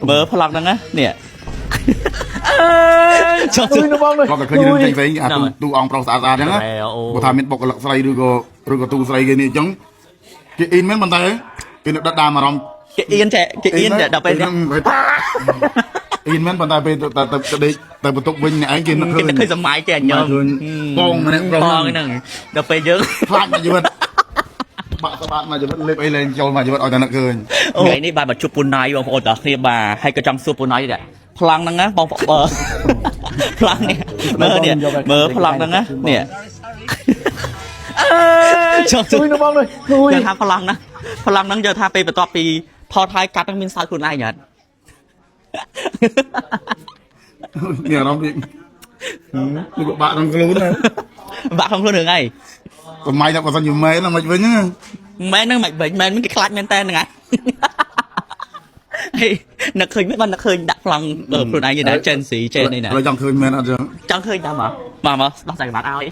bờ phật lăng á nè cho tôi nó bong rồi có cái như thế vậy tu ông pro sa đó á bộ tham miền bọc lợn sấy rồi có tu sấy cái này chống cái in mấy bàn tay cái đất đá mà rong cái yên trẻ đập bên in mấy bàn tay về tại bộ tục bên này kia nó khơi sầm mái trẻ nhom bong mà nó bong cái nằng đập bên dữ phát mà chứ bạn mà chứ lên lên cho mà chứ ở đây nó cười ថ្ងៃនេះបាទមកជួបពូណៃបងប្អូនទាំងគ្នាបាទហើយក៏ចង់សួរពូណៃដែរប្លង់ហ្នឹងណាបងប្អូនប្លង់នេះមើលប្លង់ហ្នឹងណានេះចង់ tôi nó bong rồi យកថាប្លង់ហ្នឹងយកថាពេលបន្ទាប់ពីថតហើយកាត់ហ្នឹងមានសើចខ្លួនឯងអត់ nè nó bị bạn đang luôn này បាក់ក្នុងខ្លួនរឿងអី còn mày đâu có sao nhiều mày là mày với nhá មែនហ្នឹងមិនវិញមែនគេខ្លាចមែនតើហ្នឹងហើយនឹកឃើញមិនបាននឹកឃើញដាក់ប្លង់ខ្លួនឯងដែរចេនស៊ីចេននេះណា rồi chẳng khơi men ăn chưa ចង់ឃើញតាមមកដោះស្រាយបាត់ឲ្យ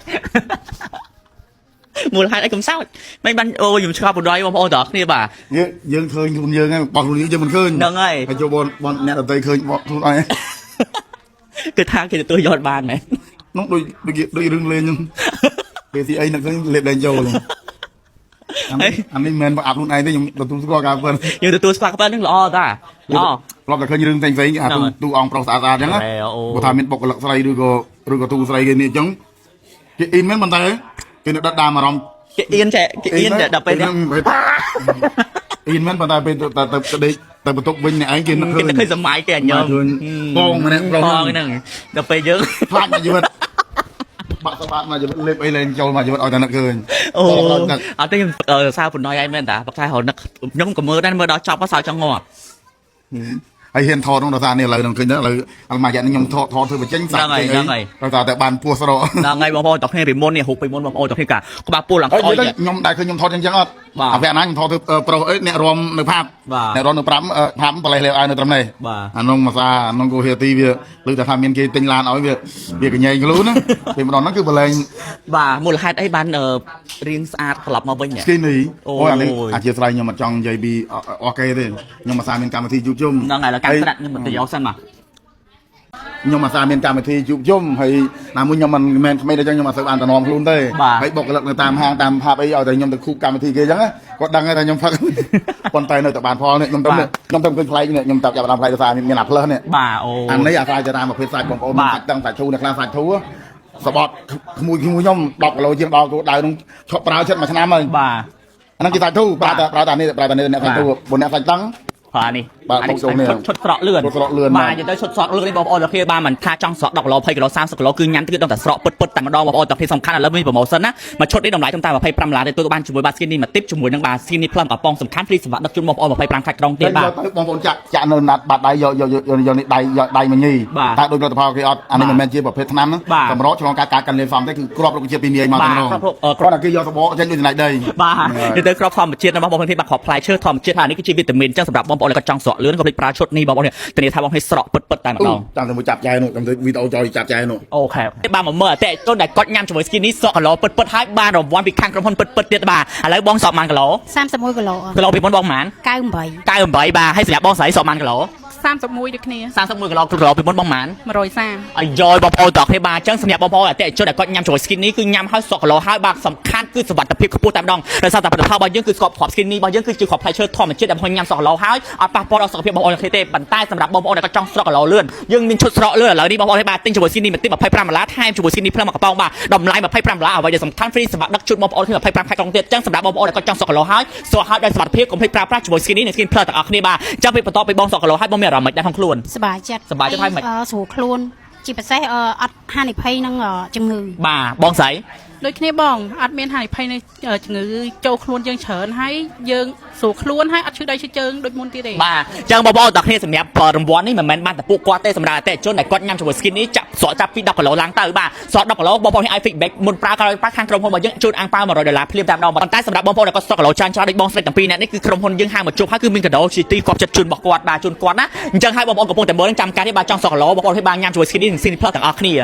មូលហេតុអីកំសោចមិនបានអូខ្ញុំឆ្កល់ពូណៃបងប្អូនទាំងគ្នាបាទ dương khơi luôn dương ấy bỏ luôn dương mình khơi ហ្នឹងហើយ hay cho bọn nè đầu tay khơi bọn thôi ai គឺថាគេទទួលយកបានមែន nó đôi rừng lên nhưng về thì ấy là cái liệt đèn dầu rồi anh ấy men áp luôn ai đấy nhưng tu qua cả phần យើងទទួលស្គាល់ក្បិនហ្នឹងល្អតាល្អ lo là khơi rừng thành giấy tu ông pro sa chẳng á bộ tham miền bọc lợn sấy rồi có tu sấy cái này chống cái in mấy bàn tay cái đất đá mà rong គេអៀនដល់ពេលនេះ in mấy bàn tay về tại bộ tục bên này ấy kia nó គេឃើញសម័យគេអញញោម bong mà nè បងហ្នឹងដល់ពេលយើង phát mà chứ bạn mà chứ lên lên cho mà chứ ở đây nó cười អូអត់ទេខ្ញុំសារពូណៃឯងមែនតាបើតែរហូតនឹកខ្ញុំក៏មើលដែរមើលដល់ចប់ហើយសើចចង់ងាប់ hay hiền thọ trong đó ra này lời đồng kinh đó lời ăn mà nhận nhom thọ thôi phải tránh sạch rồi tại bàn pua sờ ដល់ថ្ងៃបងប្អូនតោះគ្នារីមុននេះហូបពីមុនបងប្អូនតោះគ្នាកាក្បាលពូឡើងអុយ nhom đại khơi nhom thọ chân chân ớt à vẹn anh thọ thôi pro ấy nè rom nơi pháp nè rom nơi pháp phải lấy ai nơi tầm này anh ông mà xa anh cô hiền ti việc lưu tại tham miền kia tinh lan nói việc cái nhảy cái lún á thì mà đó nó cứ bờ lên បាទមូលហេតុអីបានរៀងស្អាតត្រឡប់មកវិញ skin này ôi anh ấy chia sẻ nhưng mà trong giày bị ok thế nhưng mà xa miền cam thì chụp chung ហ្នឹងហើយកម្មត្រាក់ខ្ញុំទៅយកសិនមក nhưng mà xa miền cam thì chụp chung hay là muốn nhưng mà men không đây cho nhưng mà sợ an toàn nòng luôn đây hãy bọc cái lực tam hang tam hạp ấy ở đây nhưng từ khu cam thì kia chẳng á có đăng hay là nhưng phật con tay nơi tập bàn pho này nhưng tâm cái play này nhưng tập làm play xa nhưng nạp lên này anh ấy à play cho ta một phía sai còn ôm đăng phải thu được là phải thu á sport mùi nhom đọc lối chiên đo của đại đúng chọn prao chân mà chăn nam ơi anh đang chỉ phải thu prao này phải thu bốn nè phải tăng បាទនេះឈុតស្រក់លឿនបាទនិយាយទៅឈុតស្រក់លឿននេះបងប្អូនទាំងគ្នាបាទមិនថាចង់ស្រក់10គីឡូ20គីឡូ30គីឡូគឺញ៉ាំទឹកដល់តែស្រក់ពិតតែម្ដងបងប្អូនទាំងគ្នាសំខាន់ឥឡូវមានប្រូម៉ូសិនណាមកឈុតនេះតម្លៃត្រឹមតែ25ដុល្លារទេទទួលបានជាមួយបាទ skin នេះមក tip ជាមួយនឹងបាទ skin នេះផ្លឹមកំប៉ុងសំខាន់ free សម្រាប់ដឹកជូនបងប្អូន25ខែក្រុងទៀតបាទបងប្អូនចាក់នៅណាត់បាត់ដៃយកនេះដៃមញីតែដោយផលិតផលគេអត់អានេះមិនមែនជាប្រភេទថ្នាំសម្រាប់ឆ្លងការកាន់លេងសំទេគឺគ្រាប់រុក្ខជាតិពីនាយមកទាំងនោះគ្រាន់តែគេយកសបកចេញដូចណៃដីបាទនិយាយទៅគ្រាប់ធម្មជាតិរបស់បងប្អូននេះបាទគ្រាប់ផ្លែឈើធម្មជាតិហើយនេះគឺជាវីតាមីនអញ្ចឹងសម្រាប់បងប្អូនដែលគាត់ចង់ស្រក់លឿនក៏ភ្លេចប្រើឈុតនេះបងប្អូនធានាថាបងឲ្យស្រក់ពិតតែម្ដងចាំតែមួយចាប់ចែនោះចាំទៅវីដេអូចោលចាប់ចែនោះអូខេបាទមកមើលអតិជនដែលគាត់ញ៉ាំជាមួយ skin នេះស្រក់គីឡូពិតហើយបានរង្វាន់ពីខាងក្រុមហ៊ុនពិតទៀតបាទឥឡូវបងស្រក់ប៉ុន្មានគីឡូ31គីឡូគីឡូពីមុនបងប៉ុន្មាន98បាទហើយសម្រាប់បងស្រីស្រក់ប៉ុន្មានគីឡូ31ដូចគ្នា31គីឡូពីមុនបងប៉ុន្មាន130អាយយបងប្អូនតោះគ្នាបាទអញ្ចឹងសម្រាប់បងប្អូនអតិជនដែលគាត់ញ៉ាំជាមួយ skin នេះគឺញ៉ាំហើយស្រក់គីឡូហើយបាទសំខាន់គឺសុវត្ថិភាពខ្ពស់តែម្ដងដោយសារតែផលិតផលរបស់យើងគឺស្កបគ្រាប់ skin នេះរបស់យើងគឺជាគ្រាប់ផ្លែឈើធម្មជាតិដែលបងញ៉ាំស្រក់គីឡូហើយអត់ប៉ះពាល់ដល់សុខភាពបងប្អូនទេប៉ុន្តែសម្រាប់បងប្អូនដែលគាត់ចង់ស្រក់គីឡូលឿនយើងមានឈុតស្រក់លឿនឥឡូវនេះបងប្អូនបាទទិញជាមួយ skin នេះមកទី25ដុល្លារថែមជាមួយ skin នេះផ្លឹមមកកំប៉ុងបាទតម្លៃ25ដុល្លារអ្វីដែលសំខាន់ free សម្រាប់ដឹកជូនបងប្អូន25ខែក្រុងទៀតអញ្ចឹងសម្រាប់បងប្អូនដែលគាត់ចង់ស្រក់គីឡូហើយស្រក់ហើយដោយសុវត្ថិភាពកុំភ្លេចប្រើប្រាស់ជាមួយ skin នេះនិង skin plus ទាំងអស់គ្នាបាទអញ្ចឹងពេលបន្តពីបងស្រក់គីឡូហើយបងមានអារម្មណ៍មិនដែរក្នុងខ្លួនសប្បាយចិត្តហើយមិនស្រួលខ្លួនជាពិសេសអត់ហានិភ័យនឹងជំងឺបាទបងស្រីដូចគ្នាបងអត់មានហានិភ័យនៃជំងឺចូលខ្លួនយើងច្រើនហើយយើងស្រួលខ្លួនហើយអត់ឈឺដៃឈឺជើងដូចមុនទៀតទេបាទអញ្ចឹងបងប្អូនទាំងគ្នាសម្រាប់រង្វាន់នេះមិនមែនបានតែពួកគាត់ទេសម្រាប់អតិថិជនដែលគាត់ញ៉ាំជាមួយ skin នេះស្រកចាប់ពី10គីឡូឡើងទៅបាទស្រក10គីឡូបងប្អូនឲ្យ feedback មុនប្រើក្រោយប្រើខាងក្រុមហ៊ុនរបស់យើងជូនអាំងប៉ាវ100ដុល្លារភ្លាមតែម្ដងប៉ុន្តែសម្រាប់បងប្អូនដែលគាត់ស្រកគីឡូច្រើនដូចបងស្រីទាំងពីរនាក់នេះគឺក្រុមហ៊ុនយើងហៅមកជួបហើយគឺមានកាដូជាទីគាត់ចិត្តជូនរបស់គាត់បាទជូនគាត់ណាអញ្ចឹងឲ្យបងប្អូនកំពុងតែមើលនឹងចាំការនេះបាទចង់ស្រកគីឡូបងប្អូនឲ្យបានញ៉ាំជាមួយ skin នេះនិង skin plus ទាំងអស់គ្នា